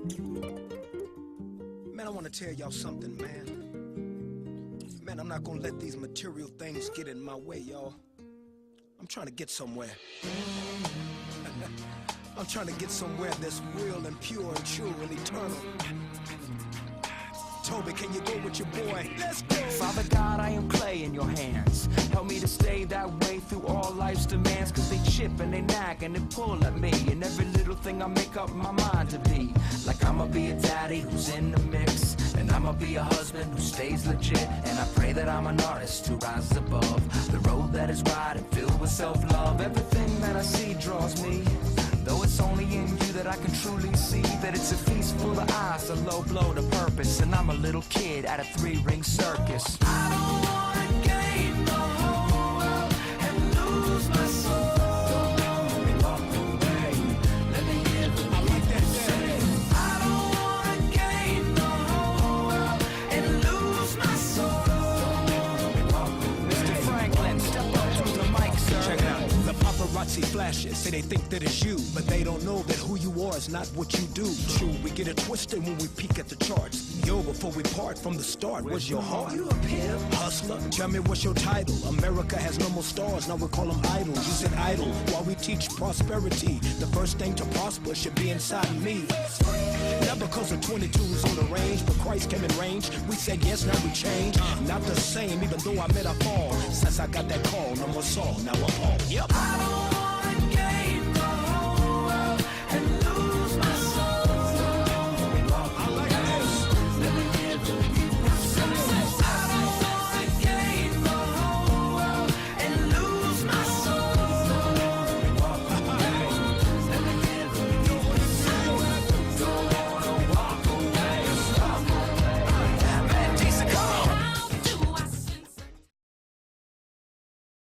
Man, I want to tell y'all something, man. Man, I'm not gonna let these material things get in my way, y'all. I'm trying to get somewhere. I'm trying to get somewhere that's real and pure and true and eternal. Toby, can you go with your boy? Let's go! Father God, I am clay in your hands. Help me to stay that way through all life's demands. Cause they chip and they nag and they pull at me. And every little thing I make up my mind to be. Like I'ma be a daddy who's in the mix. And I'ma be a husband who stays legit. And I pray that I'm an artist who rises above the road that is wide and filled with self-love. Everything that I see draws me. Though it's only in you that I can truly see that it's a feast full of eyes, a low blow to purpose. And I'm a little kid at a 3-ring circus. I don't wanna gain the whole world and lose my soul. Don't let me walk away, let me hear the people say. I don't wanna gain the whole world and lose my soul. Don't let me walk away. Mr. Franklin, step up to the mic, sir. Check it out. The paparazzi flashes say they think that it's you, but they don't know that who you are is not what you do. True, we get it twisted when we peek at the charts. Yo, before we part from the start, where's your heart? You a pimp? Hustler, tell me what's your title? America has no more stars, now we call them idols. You said idle, while we teach prosperity. The first thing to prosper should be inside me. Not because the 22's on the range, but Christ came in range. We said yes, now we change. Not the same, even though I met a fall. Since I got that call, no more Saul, now I'm Paul. Yep. I don't